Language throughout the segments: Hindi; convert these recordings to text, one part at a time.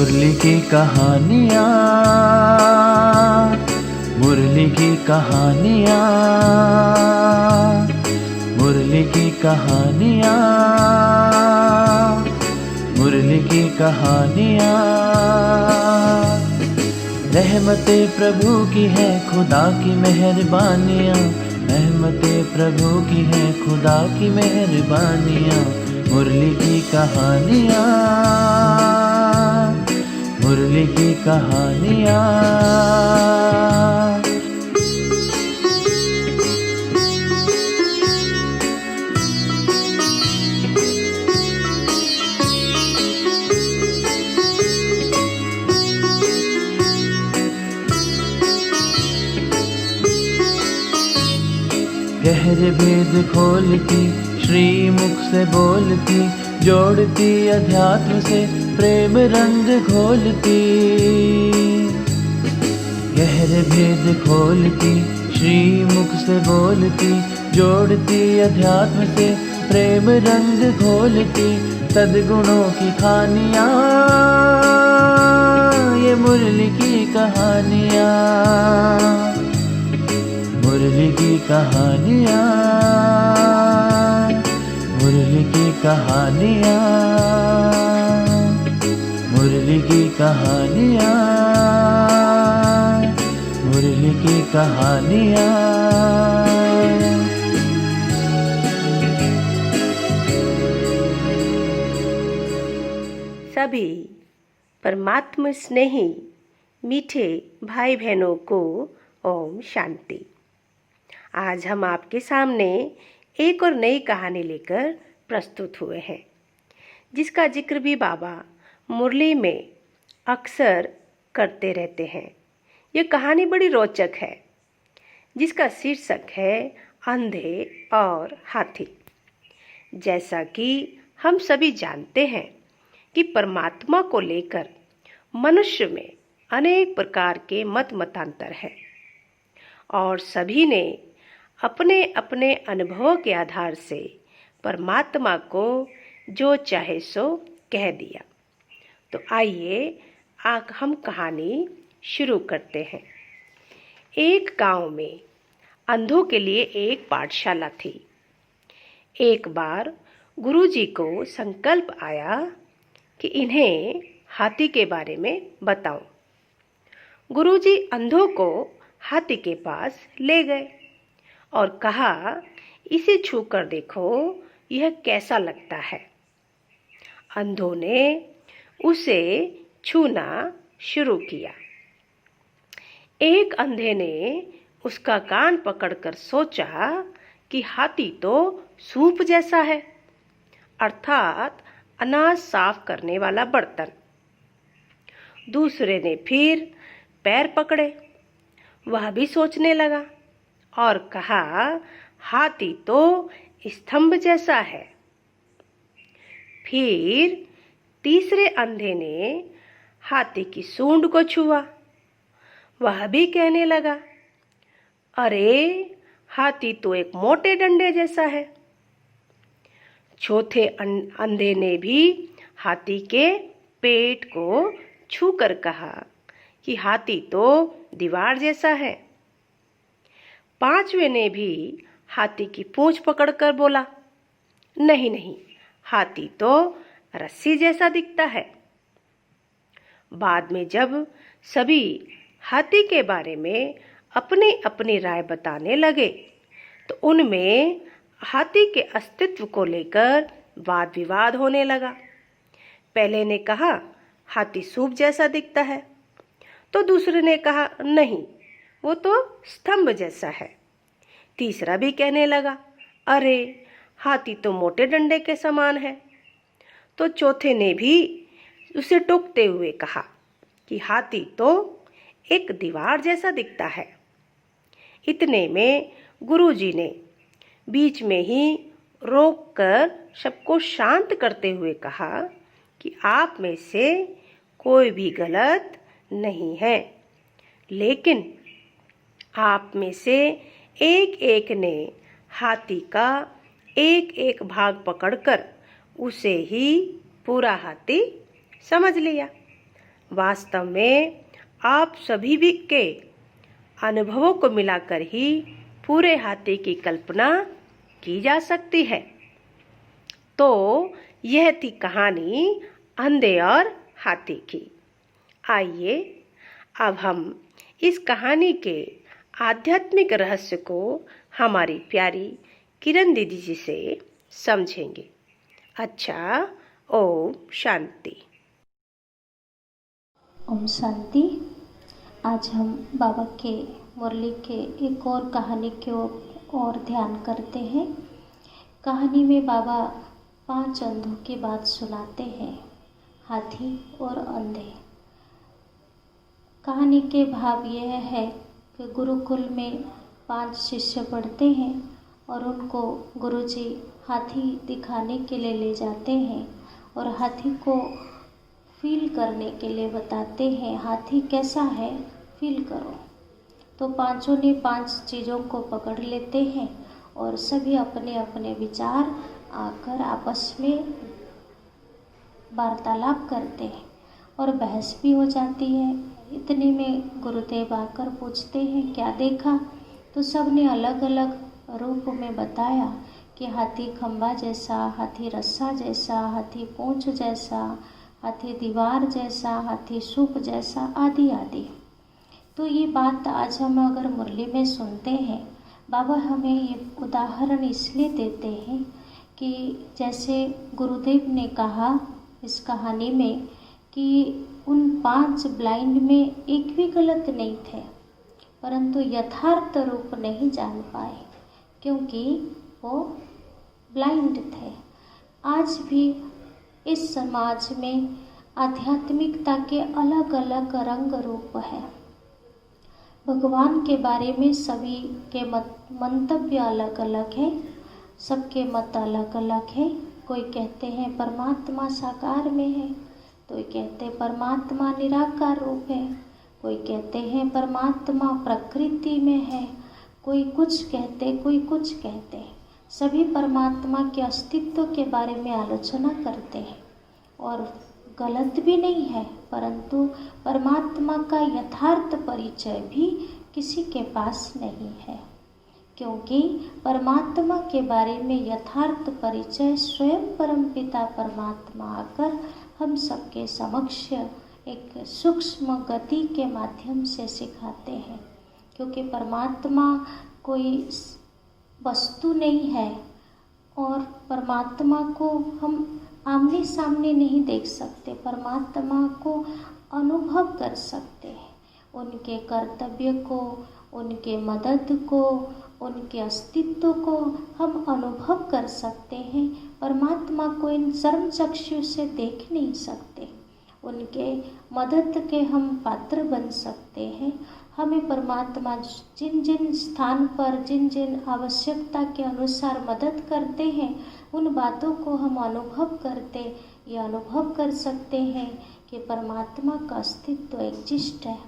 मुरली की कहानियाँ, मुरली की कहानियाँ, मुरली की कहानियाँ, मुरली की कहानियाँ। रहमते प्रभु की है खुदा की मेहरबानियाँ, रहमते प्रभु की है खुदा की मेहरबानियाँ। मुरली की कहानियाँ, मुरली की कहानियाँ। गहरे भेद खोलती, श्री मुख से बोलती, जोड़ती अध्यात्म से प्रेम रंग घोलती। गहरे भेद खोलती, श्री मुख से बोलती, जोड़ती अध्यात्म से प्रेम रंग घोलती। सद्गुणों की खानियाँ, ये मुरली की कहानियाँ, मुरली की कहानियाँ, मुरली की कहानियाँ, मुरली की कहानियाँ, मुरली की कहानियाँ। सभी परमात्मा स्नेही मीठे भाई बहनों को ओम शांति। आज हम आपके सामने एक और नई कहानी लेकर प्रस्तुत हुए हैं, जिसका जिक्र भी बाबा मुरली में अक्सर करते रहते हैं। ये कहानी बड़ी रोचक है, जिसका शीर्षक है अंधे और हाथी। जैसा कि हम सभी जानते हैं कि परमात्मा को लेकर मनुष्य में अनेक प्रकार के मतांतर हैं और सभी ने अपने अपने अनुभव के आधार से परमात्मा को जो चाहे सो कह दिया। तो आइए हम कहानी शुरू करते हैं। एक गांव में अंधों के लिए एक पाठशाला थी। एक बार गुरुजी को संकल्प आया कि इन्हें हाथी के बारे में बताऊं। गुरुजी अंधों को हाथी के पास ले गए और कहा, इसे छूकर देखो, यह कैसा लगता है। अंधों ने उसे छूना शुरू किया। एक अंधे ने उसका कान पकड़कर सोचा कि हाथी तो सूप जैसा है, अर्थात अनाज साफ करने वाला बर्तन। दूसरे ने फिर पैर पकड़े, वह भी सोचने लगा और कहा, हाथी तो स्तंभ जैसा है। फिर तीसरे अंधे ने हाथी की सूंड को छुआ, वह भी कहने लगा, अरे हाथी तो एक मोटे डंडे जैसा है। चौथे अंधे ने भी हाथी के पेट को छूकर कहा कि हाथी तो दीवार जैसा है। पांचवें ने भी हाथी की पूंछ पकड़कर बोला, नहीं नहीं, हाथी तो रस्सी जैसा दिखता है। बाद में जब सभी हाथी के बारे में अपनी अपनी राय बताने लगे, तो उनमें हाथी के अस्तित्व को लेकर वाद विवाद होने लगा। पहले ने कहा, हाथी सूप जैसा दिखता है, तो दूसरे ने कहा, नहीं, वो तो स्तंभ जैसा है। तीसरा भी कहने लगा, अरे हाथी तो मोटे डंडे के समान है। तो चौथे ने भी उसे टोकते हुए कहा कि हाथी तो एक दीवार जैसा दिखता है। इतने में गुरुजी ने बीच में ही रोककर सबको शांत करते हुए कहा कि आप में से कोई भी गलत नहीं है, लेकिन आप में से एक एक ने हाथी का एक एक भाग पकड़कर उसे ही पूरा हाथी समझ लिया। वास्तव में आप सभी भी के अनुभवों को मिलाकर ही पूरे हाथी की कल्पना की जा सकती है। तो यह थी कहानी अंधे और हाथी की। आइए अब हम इस कहानी के आध्यात्मिक रहस्य को हमारी प्यारी किरण दीदी जी से समझेंगे। अच्छा, ओम शांति। ओम शांति। आज हम बाबा के मुरली के एक और कहानी की ओर ध्यान करते हैं। कहानी में बाबा 5 अंधों की बात सुनाते हैं, हाथी और अंधे। कहानी के भाव यह है कि गुरुकुल में 5 शिष्य पढ़ते हैं और उनको गुरुजी हाथी दिखाने के लिए ले जाते हैं और हाथी को फील करने के लिए बताते हैं, हाथी कैसा है फील करो। तो पांचों ने 5 चीज़ों को पकड़ लेते हैं और सभी अपने अपने विचार आकर आपस में वार्तालाप करते हैं और बहस भी हो जाती है। इतने में गुरुदेव आकर पूछते हैं क्या देखा, तो सब ने अलग अलग रूप में बताया कि हाथी खंबा जैसा, हाथी रस्सा जैसा, हाथी पूंछ जैसा, हाथी दीवार जैसा, हाथी सूप जैसा, आदि आदि। तो ये बात आज हम अगर मुरली में सुनते हैं, बाबा हमें ये उदाहरण इसलिए देते हैं कि जैसे गुरुदेव ने कहा इस कहानी में कि उन 5 ब्लाइंड में एक भी गलत नहीं थे, परंतु यथार्थ रूप नहीं जान पाए क्योंकि वो ब्लाइंड थे। आज भी इस समाज में आध्यात्मिकता के अलग अलग रंग रूप है। भगवान के बारे में सभी के मंतव्य अलग अलग है, सबके मत अलग अलग है। कोई कहते हैं परमात्मा साकार में है, कोई कहते हैं परमात्मा निराकार रूप है, कोई कहते हैं परमात्मा प्रकृति में है, कोई कुछ कहते कोई कुछ कहते हैं। सभी परमात्मा के अस्तित्व के बारे में आलोचना करते हैं और गलत भी नहीं है, परंतु परमात्मा का यथार्थ परिचय भी किसी के पास नहीं है, क्योंकि परमात्मा के बारे में यथार्थ परिचय स्वयं परमपिता परमात्मा आकर हम सबके समक्ष एक सूक्ष्म गति के माध्यम से सिखाते हैं। क्योंकि परमात्मा कोई वस्तु नहीं है और परमात्मा को हम आमने सामने नहीं देख सकते, परमात्मा को अनुभव कर सकते हैं। उनके कर्तव्य को, उनके मदद को, उनके अस्तित्व को हम अनुभव कर सकते हैं। परमात्मा को इन सर्व चक्षु से देख नहीं सकते, उनके मदद के हम पात्र बन सकते हैं। हमें परमात्मा जिन जिन स्थान पर जिन जिन आवश्यकता के अनुसार मदद करते हैं, उन बातों को हम अनुभव करते ये अनुभव कर सकते हैं कि परमात्मा का अस्तित्व एग्जिस्ट है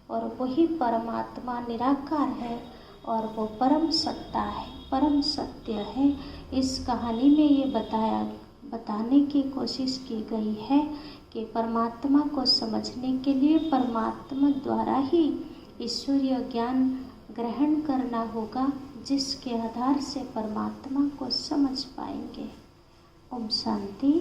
और वही परमात्मा निराकार है और वो परम सत्ता है, परम सत्य है। इस कहानी में ये बताने की कोशिश की गई है कि परमात्मा को समझने के लिए परमात्मा द्वारा ही ईश्वरीय ज्ञान ग्रहण करना होगा, जिसके आधार से परमात्मा को समझ पाएंगे। ओम शांति।